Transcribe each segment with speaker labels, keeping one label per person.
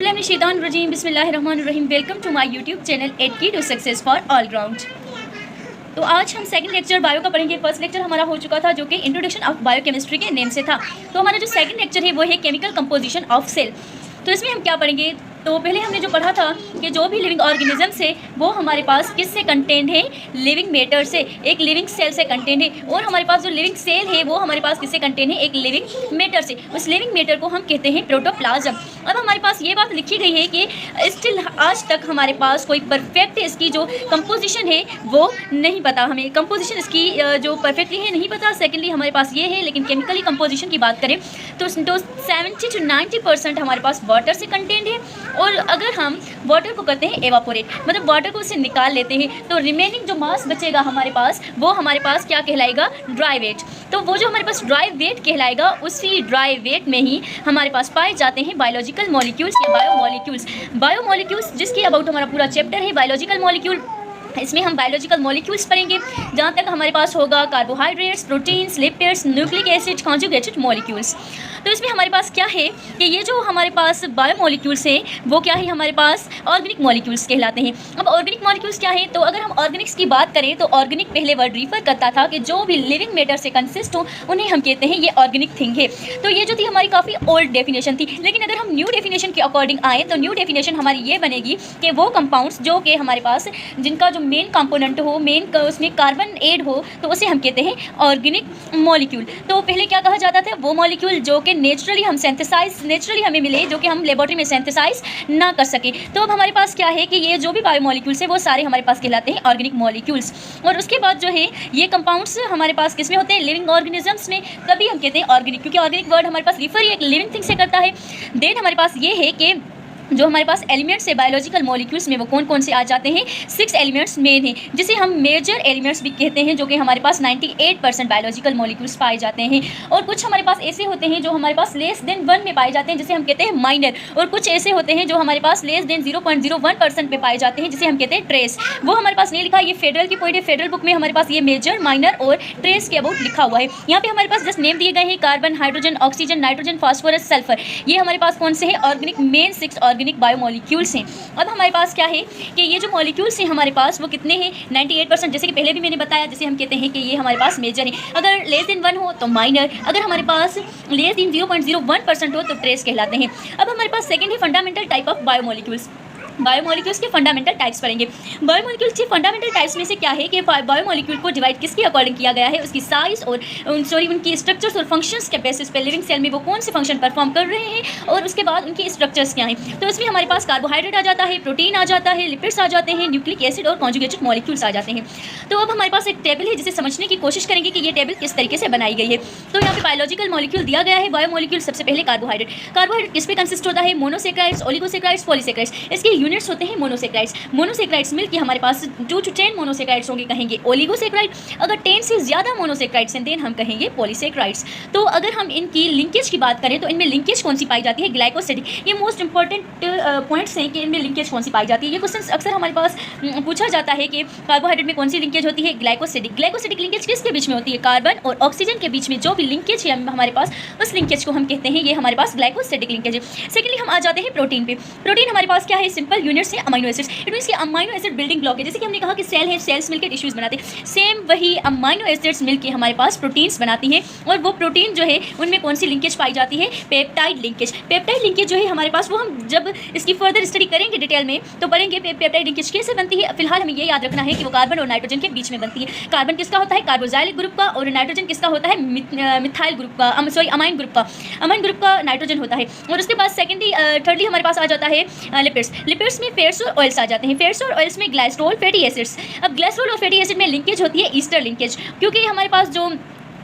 Speaker 1: औज़ुबिल्लाहिमिनश्शैतानिर्रजीम बिस्मिल्लाहिर्रहमानिर्रहीम। Welcome to my YouTube channel 8 key to success for all round. तो आज हम सेकंड लेक्चर बायो का पढ़ेंगे। फर्स्ट लेक्चर हमारा हो चुका था जो कि इंट्रोडक्शन ऑफ बायोकेमिस्ट्री के नेम से था। तो हमारा जो सेकंड लेक्चर है वो है केमिकल कंपोजिशन ऑफ सेल। तो इसमें हम क्या पढ़ेंगे, तो पहले हमने जो पढ़ा था कि जो भी लिविंग ऑर्गेनिजम्स है वो हमारे पास किससे कंटेंट है, लिविंग मैटर से, एक लिविंग सेल से कंटेंट है। और हमारे पास जो लिविंग सेल है वो हमारे पास किससे कंटेंट है, एक लिविंग मैटर से। उस लिविंग मैटर को हम कहते हैं प्रोटोप्लाज्म। अब हमारे पास ये बात लिखी गई है कि स्टिल आज तक हमारे पास कोई परफेक्ट इसकी जो कंपोजिशन है वो नहीं पता, हमें कंपोजिशन इसकी जो परफेक्टली है नहीं पता। सेकेंडली हमारे पास ये है, लेकिन केमिकली कंपोजिशन की बात करें तो 70 to 90% हमारे पास वाटर से कंटेंट है। और अगर हम वाटर को करते हैं एवापोरेट, मतलब वाटर को उससे निकाल लेते हैं, तो रिमेनिंग जो मास बचेगा हमारे पास वो हमारे पास क्या कहलाएगा, ड्राई वेट। तो वो जो हमारे पास ड्राई वेट कहलाएगा, उसी ड्राई वेट में ही हमारे पास पाए जाते हैं बायोलॉजिकल मॉलिक्यूल्स या बायोमॉलिक्यूल्स। बायोमॉलिक्यूल्स जिसके अबाउट हमारा पूरा चैप्टर है बायोलॉजिकल मॉलिक्यूल। इसमें हम बायोलॉजिकल मॉलिक्यूल्स पढ़ेंगे, जहाँ तक हमारे पास होगा carbohydrates, proteins, lipids, nucleic acid, conjugated molecules. तो इसमें हमारे पास क्या है कि ये जो हमारे पास बायोमॉलिक्यूल्स हैं वो क्या है, हमारे पास ऑर्गेनिक मॉलिक्यूल्स कहलाते हैं। अब ऑर्गेनिक मॉलिक्यूल्स क्या है, तो अगर हम ऑर्गेनिक्स की बात करें तो ऑर्गेनिक पहले वर्ड रिफर करता था कि जो भी लिविंग मैटर से कंसिस्ट हो उन्हें हम कहते हैं ये ऑर्गेनिक थिंग है। तो ये जो थी हमारी काफ़ी ओल्ड डेफिनेशन थी, लेकिन अगर हम न्यू डेफिनेशन के अकॉर्डिंग आए तो न्यू डेफिनेशन हमारी ये बनेगी कि वो कंपाउंड्स जो कि हमारे पास जिनका जो मेन कंपोनेंट हो, मेन उसमें कार्बन एड हो, तो उसे हम कहते हैं ऑर्गेनिक मॉलिक्यूल। तो पहले क्या कहा जाता था, वो मॉलिक्यूल जो कि नेचुरली हम नेचुरली हमें मिले, जो कि हम लेबोरेटरी में सिंथेसाइज ना कर सके। तो अब हमारे पास क्या है कि ये जो भी बायोमॉलिक्यूल्स है वो सारे हमारे पास कहलाते हैं ऑर्गेनिक मॉलिक्यूल्स। और उसके बाद जो है ये कंपाउंड्स हमारे पास किस में होते हैं, लिविंग ऑर्गेनिजम्स में, तभी हम कहते हैं ऑर्गेनिक, क्योंकि ऑर्गेनिक वर्ड हमारे पास रिफर एक लिविंग थिंग से करता है। देन हमारे पास ये है कि जो हमारे पास एलिमेंट्स है बायोलॉजिकल मॉलिक्यूल्स में वो कौन कौन से आ जाते हैं, 6 एलिमेंट्स मेन हैं, जिसे हम मेजर एलिमेंट्स भी कहते हैं, जो कि हमारे पास 98% बायोलॉजिकल मॉलिक्यूल्स पाए जाते हैं। और कुछ हमारे पास ऐसे होते हैं जो हमारे पास लेस देन 1 में पाए जाते हैं, जिसे हम कहते हैं माइनर। और कुछ ऐसे होते हैं जो हमारे पास लेस देन 0.01% पे पाए जाते हैं, जिसे हम कहते हैं ट्रेस। वो हमारे पास नहीं लिखा, ये फेडरल की पॉइंट है, फेडरल बुक में हमारे पास ये मेजर, माइनर और ट्रेस के अबाउट लिखा हुआ है। यहाँ पे हमारे पास जस्ट नेम दिए गए हैं, carbon, hydrogen, oxygen, nitrogen, phosphorus, sulphur. ये हमारे पास कौन से हैं, ऑर्गेनिक मेन 6 ऑर्गेनिक बायोमॉलिक्यूल्स हैं। अब हमारे पास क्या है कि ये जो मॉलिक्यूल्स हैं हमारे पास वो कितने हैं, 98%, जैसे कि पहले भी मैंने बताया, जैसे हम कहते हैं कि ये हमारे पास मेजर है। अगर लेस देन 1 हो तो माइनर, अगर हमारे पास लेस देन 0.01% हो तो ट्रेस कहलाते हैं। अब हमारे पास सेकंड है fundamental type of biomolecules. Biomolecules के फंडामेंटल टाइप्स पढ़ेंगे। बायोमॉलिक्यूल्स के फंडामेंटल टाइप्स में से क्या है कि बायोमॉलिक्यूल को डिवाइड किसके अकॉर्डिंग किया गया है, उसकी साइज और उनकी स्ट्रक्चर्स और फंक्शंस के बेसिस पे लिविंग सेल में वो कौन से फंक्शन परफॉर्म कर रहे हैं और उसके बाद उनकी स्ट्रक्चर्स क्या हैं। तो इसमें हमारे पास कार्बोहाइड्रेट आ जाता है, प्रोटीन आ जाता है, लिपिड्स आ जाते हैं, न्यूक्लिक एसिड और कॉन्जुगेटेड मॉलिक्यूल्स आ जाते हैं। तो अब हमारे पास एक टेबल है जिसे समझने की कोशिश करेंगे कि ये टेबल किस तरीके से बनाई गई है। तो यहाँ पे बायोलॉजिकल मॉलिक्यूल दिया गया है। बायोमॉलिक्यूल सबसे पहले कार्बोहाइड्रेट। कार्बोहाइड्रेट किस पे कंसिस्ट होता है, मोनोसेक्राइड्स, ओलिगोसेक्राइड्स, पॉलीसेक्राइड्स। इसके यूनिट्स होते हैं मोनोसेक्राइड्स मिलकर हमारे पास 2 to 10 मोनोसेक्राइड्स होंगे, कहेंगे ओलिगोसेक्राइड। अगर 10 से ज़्यादा मोनोसेक्राइड्स हैं देन हम कहेंगे पॉलीसेक्राइड्स। तो अगर हम इनकी लिंकेज की बात करें तो इनमें लिंकेज कौन सी पाई जाती है, ग्लाइकोसिडिक। ये मोस्ट इंपॉर्टेंट पॉइंट्स हैं कि इनमें लिंकेज कौन सी पाई जाती है। ये क्वेश्चन अक्सर हमारे पास पूछा जाता है कि कार्बोहाइड्रेट में कौन सी लिंकेज होती है, ग्लाइकोसिडिक। ग्लाइकोसिडिक लिंकेज किसके बीच में होती है, कार्बन और ऑक्सीजन के बीच में जो भी लिंकेज है हमारे पास, उस लिंकेज को हम कहते हैं ये हमारे पास ग्लाइकोसिडिक लिंकेज है। सेकेंडली हम आ जाते हैं प्रोटीन पे। प्रोटीन हमारे पास क्या है, सिंपल यूनिट्स है अमाइनो एसिड्स। इट मींस कि अमाइनो एसिड बिल्डिंग ब्लॉक है। जैसे कि हमने कहा कि सेल है, सेल्स मिलकर टिश्यूज बनाते हैं, सेम वही अमाइनो एसिड्स मिलकर हमारे पास प्रोटीन्स बनाती हैं। और वो प्रोटीन जो है उनमें कौन सी लिंकेज पाई जाती है, पेप्टाइड लिंकेज। पेप्टाइड लिंकेज जो है हमारे पास, वो हम जब इसकी फर्दर स्टडी करेंगे डिटेल में तो पढ़ेंगे पेप्टाइड लिंकेज कैसे बनती है। फिलहाल हमें ये याद रखना है कि वो कार्बन और नाइट्रोजन के बीच में बनती है। कार्बन किसका होता है, कार्बोजाइलिक ग्रुप का, और नाइट्रोजन किसका होता है, मिथाइल ग्रुप का, अमाइन ग्रुप का। अमाइन ग्रुप का नाइट्रोजन होता है। और उसके बाद थर्डली हमारे पास आ जाता है लिपिड्स। लिपिड्स में फैट्स और ऑयल्स आ जाते हैं। फैट्स और ऑयल्स में ग्लाइसरॉल, फैटी एसिड्स। अब ग्लाइसरॉल और फैटी एसिड में लिंकेज होती है ईस्टर लिंकेज, क्योंकि हमारे पास जो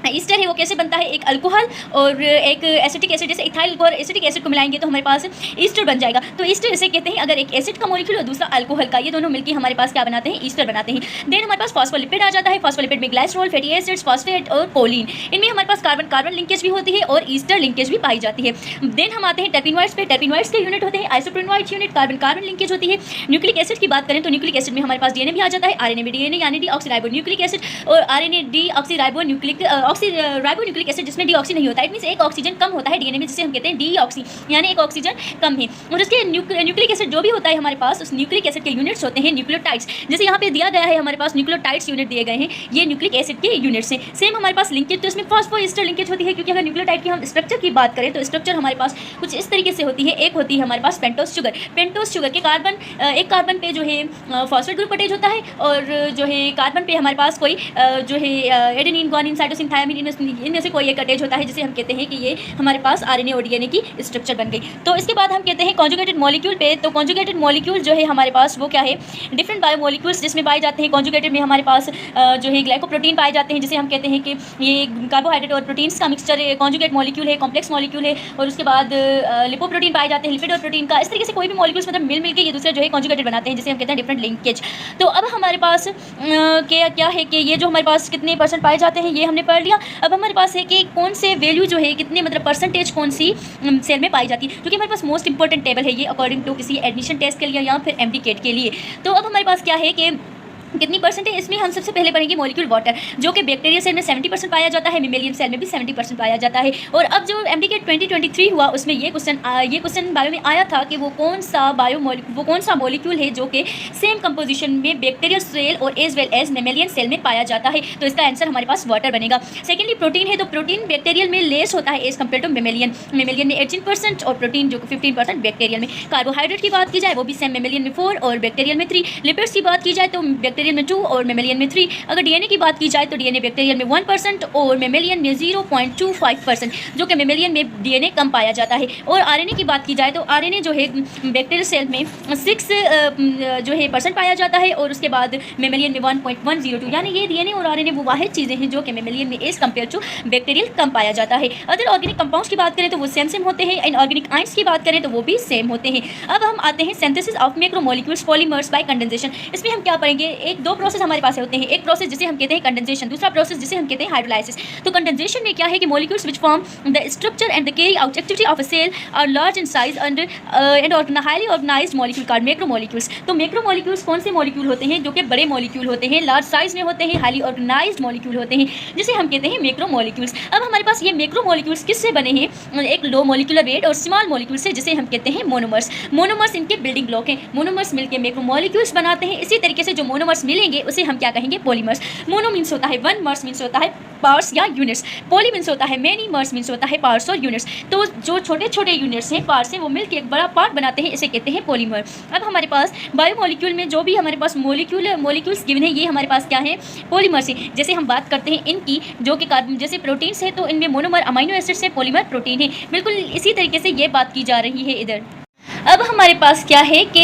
Speaker 1: ईस्टर है वो कैसे बनता है, एक अल्कोहल और एक एसिटिक एसिड, जैसे इथाइल और एसिटिक एसिड को मिलाएंगे तो हमारे पास ईस्टर बन जाएगा। तो ईस्टर इसे कहते हैं, अगर एक एसिड का मॉलिक्यूल और दूसरा अल्कोहल का, ये दोनों मिलकर हमारे पास क्या बनाते हैं, ईस्टर बनाते हैं। देन हमारे पास फॉस्फोलिपिड आ जाता है। फॉस्फोलिपिड में ग्लाइसरॉल, फैटी एसिड्स, फॉस्फेट और कोलिन। इनमें हमारे पास कार्बन कार्बन लिंकेज भी होती है और ईस्टर लिंकेज भी पाई जाती है। देन हम आते हैं टर्पेनॉइड्स पे। टर्पेनॉइड्स के यूनिट होते हैं आइसोप्रेनॉइड यूनिट, कार्बन कार्बन लिंकेज होती है। न्यूक्लिक एसिड की बात करें तो न्यूक्लिक एसिड में हमारे पास डीएनए भी आ जाता है, आरएनए में डीएनए यानी डीऑक्सीराइबो न्यूक्लिक एसिड, और RNA deoxyribo nucleic oxy ribonucleic acid जिसमें डीऑक्सी नहीं होता है, इट मीन्स एक ऑक्सीजन कम होता है डीएनए में, जिसे हम कहते हैं डीऑक्सी, यानी एक ऑक्सीजन कम है। और उसके न्यूक्लिक एसिड जो भी होता है हमारे पास, उस न्यूक्लिक एसिड के यूनिट्स होते हैं न्यूक्लियोटाइड्स। जैसे यहाँ पे दिया गया है हमारे पास न्यूक्लियोटाइड्स यूनिट दिए गए हैं, ये न्यूक्लिक एसिड के यूनिट्स हैं। सेम हमारे पास लिंकेज, तो इसमें फॉस्फोएस्टर लिंकेज होती है, क्योंकि अगर न्यूक्लियोटाइड की हम स्ट्रक्चर की बात करें तो स्ट्रक्चर हमारे पास कुछ इस तरीके से होती है। एक होती है हमारे पास पेंटोस शुगर, पेंटोस शुगर के कार्बन, एक कार्बन पे जो है फॉस्फेट ग्रुप अटैच होता है, और जो है कार्बन पे हमारे पास कोई जो है एडेनिन, ग्वानिन, साइटोसिन, थायमिन, इनमें से कोई एक अटैच होता है, जिसे हम कहते हैं कि ये हमारे पास आरएनए और डीएनए की स्ट्रक्चर बन गई। तो इसके बाद हम कहते हैं कॉन्जुगेटेड मॉलिक्यूल पे। तो कॉन्जुगेटेड मॉलिक्यूल जो है हमारे पास वो क्या है, डिफरेंट बायोमोलिक्यूल्स जिसमें पाए जाते हैं। कॉन्जुगेटेड में हमारे पास जो है ग्लाइकोप्रोटीन पाए जाते हैं, जिसे हम कहते हैं कि ये कार्बोहाइड्रेट और प्रोटीन्स का मिक्सचर कॉन्जुगेट मॉलिक्यूल है, कॉम्प्लेक्स मॉलिक्यूल है। और उसके बाद लिपोप्रोटीन पाए जाते हैं, लिपिड और प्रोटीन का। इस तरीके से कोई भी मॉलिक्यूल्स मतलब मिल के ये दूसरे जो है कॉन्जुगेटेड बनाते हैं, जिसे हम कहते हैं डिफरेंट लिंकेज। तो अब हमारे पास क्या है कि ये जो हमारे पास कितने % पाए जाते हैं ये हमने पढ़ लिया। अब हमारे पास है कि कौन से वैल्यू जो है, कितने मतलब परसेंटेज कौन सी सेल में पाई जाती है, क्योंकि हमारे पास मोस्ट इंपॉर्टेंट टेबल है ये अकॉर्डिंग टू किसी एडमिशन टेस्ट के लिए या फिर एमडी-केट के लिए। तो अब हमारे पास क्या है कि कितनी % इसमें हम सबसे पहले पढ़ेंगे मॉलिक्यूल वाटर, जो कि बैक्टीरिया सेल में 70% पाया जाता है, मेमेलियन सेल में भी 70% पाया जाता है। और अब जो एमडी-केट 2023 हुआ उसमें ये क्वेश्चन बायो में आया था कि वो कौन सा मॉलिक्यूल है जो कि सेम कंपोजिशन में बैक्टीरिया सेल और as well as mammalian cell में पाया जाता है। तो इसका आंसर हमारे पास वाटर बनेगा। सेकेंडली प्रोटीन है, तो प्रोटीन बैक्टीरियल में लेस होता है एज कम्पेयर टू मेमेलियन में 18% और प्रोटीन जो 15% बैक्टीरियल में। कार्बोहाइड्रेट की बात की जाए वो भी सेम, मेमेलियन में 4 और बैक्टीरियल में 3। लिपिड्स की बात की जाए तो बैक्टीरियल में 2 और मेमेलियन में 3। अगर डीएनए की बात की जाए तो डीएनए बैक्टीरियल में 1% और मेमेलियन में 0.25%, जो कि मेमेलियन में डीएनए कम पाया जाता है। और आरएनए की बात की जाए तो आरएनए जो है बैक्टीरियल सेल में 6 जो है % पाया जाता है, और उसके बाद मेमेलियन में 1.102, यानी ये डीएनए और आरएनए वो वाहिद चीज़ें हैं जो कि मेमेलियन में एज कम्पेयर टू बैक्टीरियल कम पाया जाता है। अदर ऑर्गेनिक कंपाउंड्स की बात करें तो वो सेम होते हैं, इन ऑर्गेनिक आइंस की बात करें तो वो भी सेम होते हैं। अब हम आते हैं synthesis of macromolecules polymers bye condensation. इसमें हम क्या पढ़ेंगे, एक दो प्रोसेस हमारे पास होते हैं। एक प्रोसेस जिसे हम कहते हैं कंडेंसेशन, दूसरा प्रोसेस जिसे हम कहते हैं हाइड्रोलाइसिस। तो कंडेंसेशन में क्या है कि molecules which form the structure and the carry out activity of a cell are large in size and highly organised molecule called macromolecules. तो मैक्रोमोलिक्यूल्स कौन से मॉलिक्यूल होते हैं, जो कि बड़े मॉलिक्यूल होते हैं, लार्ज साइज में होते हैं, हाईली ऑर्गेनाइज्ड मॉलिक्यूल होते हैं, जिसे हम कहते हैं मैक्रोमोलिक्यूल्स। अब हमारे पास ये मैक्रोमोलिक्यूल्स किससे बने हैं, एक लो मॉलिक्यूलर वेट और स्मॉल मॉलिक्यूल से, जिसे हम कहते हैं मोनोमर्स। मोनोमर्स इनके बिल्डिंग ब्लॉक हैं, मोनोमर्स मिलकर मैक्रोमोलिक्यूल्स बनाते हैं। इसी तरीके से जो मोनोमर्स मिलेंगे उसे हम क्या कहेंगे, पॉलीमर्स। मोनो मीन्स होता है वन, मर्स मीन्स होता है पार्ट्स या यूनिट्स, पॉली मीन्स होता है मेनी, मर्स मीन्स होता है पार्ट्स और यूनिट्स। तो जो छोटे छोटे यूनिट्स हैं, पार्ट्स हैं, वो मिलकर एक बड़ा पार्ट बनाते हैं, इसे कहते हैं पॉलीमर। अब हमारे पास बायोमोलिक्यूल में जो भी हमारे पास मॉलिक्यूल्स गिवन है, ये हमारे पास क्या है, पॉलीमर्स है। जैसे हम बात करते हैं इनकी, जो कि जैसे प्रोटीन्स है तो इनमें मोनोमर अमाइनो एसिड्स है, पॉलीमर प्रोटीन है। बिल्कुल इसी तरीके से ये बात की जा रही है इधर। अब हमारे पास क्या है कि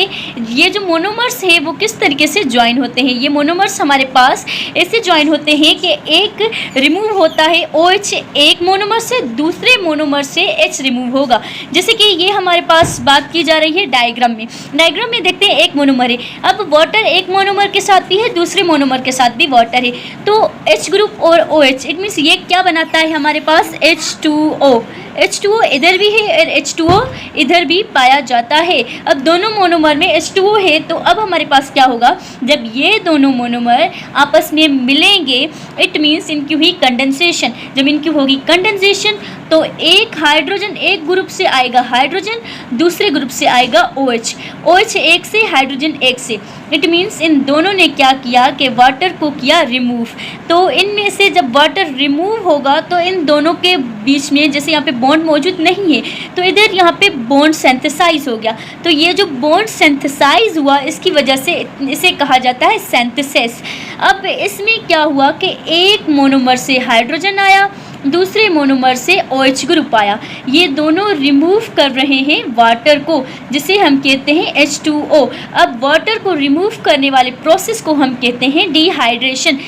Speaker 1: ये जो मोनोमर्स है वो किस तरीके से ज्वाइन होते हैं। ये मोनोमर्स हमारे पास ऐसे ज्वाइन होते हैं कि एक रिमूव होता है OH एक मोनोमर से, दूसरे मोनोमर से H रिमूव होगा। जैसे कि ये हमारे पास बात की जा रही है डायग्राम में देखते हैं एक मोनोमर है। अब वाटर एक मोनोमर के साथ भी है, दूसरे मोनोमर के साथ भी वाटर है, तो H ग्रुप और OH, इट मीन्स ये क्या बनाता है हमारे पास, H2O इधर भी है और H2O इधर भी पाया जाता है। अब दोनों मोनोमर में H2O है, तो अब हमारे पास क्या होगा, जब ये दोनों मोनोमर आपस में मिलेंगे, इट मीन्स इनकी हुई कंडेंसेशन। जब इनकी होगी कंडेंसेशन तो एक हाइड्रोजन एक ग्रुप से आएगा हाइड्रोजन, दूसरे ग्रुप से आएगा OH एक से, हाइड्रोजन एक से। इट मीन्स इन दोनों ने क्या किया कि वाटर को किया रिमूव। तो इनमें से जब वाटर रिमूव होगा तो इन दोनों के बीच में, जैसे यहाँ पे बॉन्ड मौजूद नहीं है, तो इधर यहाँ पे बॉन्ड सिंथेसाइज हो गया। तो ये जो बॉन्ड सिंथेसाइज हुआ, इसकी वजह से इसे कहा जाता है सिंथेसिस। अब इसमें क्या हुआ कि एक मोनोमर से हाइड्रोजन आया, दूसरे मोनोमर से OH ग्रुप आया। ये दोनों रिमूव कर रहे हैं वाटर को, जिसे हम कहते हैं H2O। अब वाटर को रिमूव करने वाले प्रोसेस को हम कहते हैं dehydration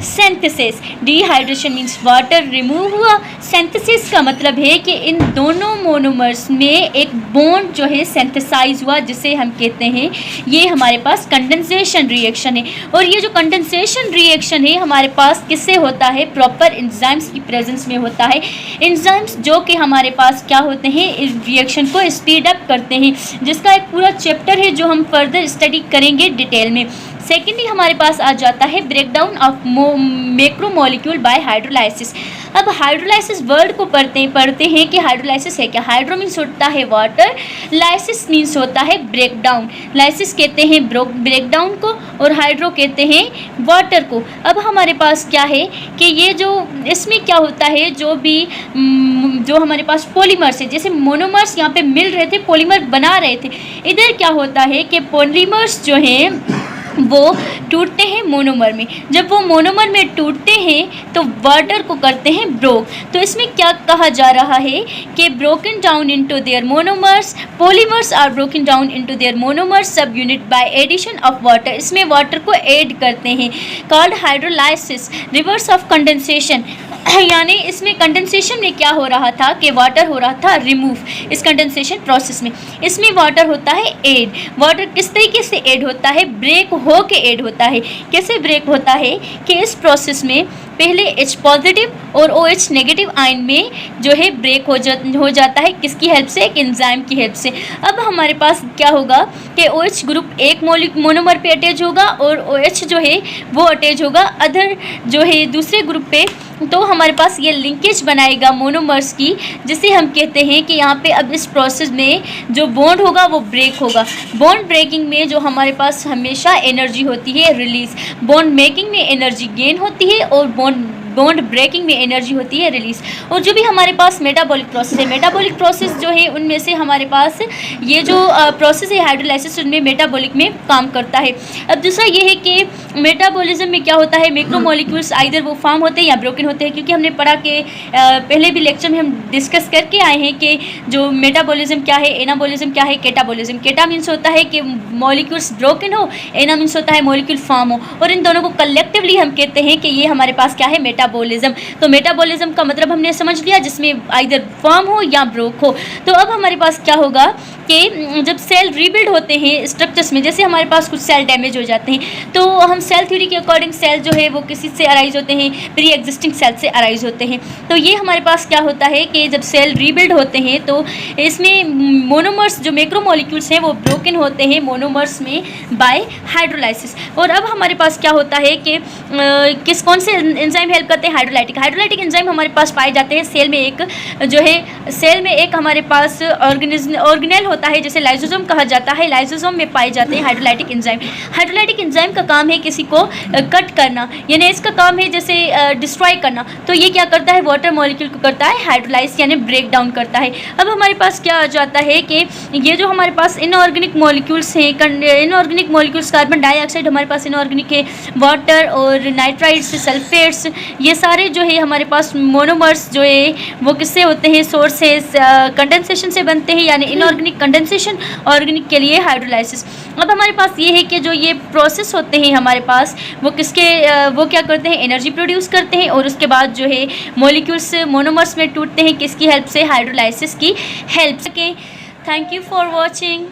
Speaker 1: synthesis. Dehydration means water remove हुआ, सिंथेसिस का मतलब है कि इन दोनों मोनोमर्स में एक बॉन्ड जो है सिंथेसाइज हुआ, जिसे हम कहते हैं, ये हमारे पास कंडेंसेशन रिएक्शन है। और ये जो कंडेंसेशन रिएक्शन है हमारे पास किससे होता है, पर एंजाइम्स की प्रेजेंस में होता है। एंजाइम्स जो कि हमारे पास क्या होते हैं, इस रिएक्शन को स्पीड अप करते हैं, जिसका एक पूरा चैप्टर है जो हम फर्दर स्टडी करेंगे डिटेल में। सेकेंडली हमारे पास आ जाता है breakdown of macromolecule bye hydrolysis. अब हाइड्रोलाइसिस वर्ड को पढ़ते हैं कि हाइड्रोलाइसिस है क्या। हाइड्रो मीन्स होता है वाटर, लाइसिस मीन्स होता है ब्रेकडाउन। लाइसिस कहते हैं ब्रेकडाउन को और हाइड्रो कहते हैं वाटर को। अब हमारे पास क्या है कि ये जो इसमें क्या होता है, जो हमारे पास पॉलीमर्स है, जैसे मोनोमर्स यहाँ पे मिल रहे थे, पॉलीमर बना रहे थे, इधर क्या होता है कि पॉलीमर्स जो हैं वो टूटते हैं मोनोमर में। जब वो मोनोमर में टूटते हैं तो वाटर को करते हैं ब्रोक। तो इसमें क्या कहा जा रहा है कि broken down into their monomers, polymers are broken down into their monomers subunit by addition of water. इसमें वाटर को ऐड करते हैं, called hydrolysis, reverse of condensation. यानी इसमें कंडेंसेशन में क्या हो रहा था कि वाटर हो रहा था रिमूव इस कंडेंसेशन प्रोसेस में। इसमें वाटर होता है ऐड। वाटर किस तरीके से ऐड होता है, ब्रेक हो के ऐड होता है। कैसे ब्रेक होता है कि इस प्रोसेस में पहले H पॉजिटिव और OH नेगेटिव आयन में जो है ब्रेक हो जाता है, किसकी हेल्प से, एक एंजाइम की हेल्प से। अब हमारे पास क्या होगा कि OH ग्रुप एक मोनोमर पे अटैच होगा और OH जो है वो अटैच होगा अदर जो है दूसरे ग्रुप पे। तो हमारे पास ये लिंकेज बनाएगा मोनोमर्स की, जिसे हम कहते हैं कि यहाँ पे अब इस प्रोसेस में जो बॉन्ड होगा वो ब्रेक होगा। बॉन्ड ब्रेकिंग में जो हमारे पास हमेशा एनर्जी होती है रिलीज, बॉन्ड मेकिंग में एनर्जी गेन होती है और बॉन्ड ब्रेकिंग में एनर्जी होती है रिलीज। और जो भी हमारे पास मेटाबॉलिक प्रोसेस है, मेटाबॉलिक प्रोसेस जो है उनमें से हमारे पास ये जो प्रोसेस है हाइड्रोलाइसिस, उनमें मेटाबॉलिक में काम करता है। अब दूसरा ये है कि मेटाबॉलिज्म में क्या होता है, मैक्रोमोलिक्यूल्स आइदर वो फॉर्म होते हैं या ब्रोकन होते हैं। क्योंकि हमने पढ़ा कि पहले भी लेक्चर में हम डिस्कस करके आए हैं कि जो मेटाबॉलिज्म क्या है, एनाबॉलिज्म क्या है, कैटाबॉलिज्म। कैटा मीन्स होता है कि मॉलिक्यूल्स ब्रोकन हो, एना मीन्स होता है मॉलिक्यूल फॉर्म हो, और इन दोनों को कलेक्टिवली हम कहते हैं कि ये हमारे पास क्या है, मेटाबॉलिज्म। तो मेटाबॉलिज्म का मतलब हमने समझ लिया, जिसमें आइदर फॉर्म हो या ब्रोक हो। तो अब हमारे पास क्या होगा कि जब सेल रीबिल्ड होते हैं स्ट्रक्चर्स में, जैसे हमारे पास कुछ सेल डैमेज हो जाते हैं, तो हम सेल थ्योरी के अकॉर्डिंग सेल जो है वो किसी से अराइज होते हैं, प्री एग्जिस्टिंग सेल से अराइज होते हैं। तो ये हमारे पास क्या होता है कि जब सेल रीबिल्ड होते हैं तो इसमें मोनोमर्स जो मैक्रोमोलिक्यूल्स हैं वो ब्रोकन होते हैं मोनोमर्स में बाय हाइड्रोलाइसिस। और अब हमारे पास क्या होता है कि कौन से एंजाइम हेल्प करते हैं, हाइड्रोलाइटिक एंजाइम हमारे पास पाए जाते हैं सेल में। एक जो है सेल में एक हमारे पास ऑर्गेनेल होता है, जैसे लाइसोसोम कहा जाता है, लाइसोसोम में पाए जाते हैं हाइड्रोलाइटिक एंजाइम। हाइड्रोलाइटिक एंजाइम का काम है किसी को कट करना, यानी इसका काम है जैसे डिस्ट्रॉय करना। तो ये क्या करता है, वाटर मॉलिक्यूल को करता है हाइड्रोलाइज, यानी ब्रेक डाउन करता है। अब हमारे पास क्या आ जाता है कि ये जो हमारे पास इनऑर्गेनिक मॉलिक्यूल्स हैं, इनऑर्गेनिक मॉलिक्यूल्स कार्बन डाइऑक्साइड हमारे पास इनऑर्गेनिक है, वाटर और नाइट्राइड्स, सल्फेट्स, ये सारे जो है हमारे पास मोनोमर्स जो है वो किससे होते हैं, सोर्सेस कंडेंसेशन से बनते हैं, यानी इनऑर्गेनिक कंडेंसेशन, ऑर्गेनिक के लिए हाइड्रोलाइसिस। अब हमारे पास ये है कि जो ये प्रोसेस होते हैं हमारे पास वो वो क्या करते हैं, एनर्जी प्रोड्यूस करते हैं, और उसके बाद जो है मॉलिक्यूल्स मोनोमर्स में टूटते हैं, किसकी हेल्प से, हाइड्रोलाइसिस की हेल्प से। Thank you for watching.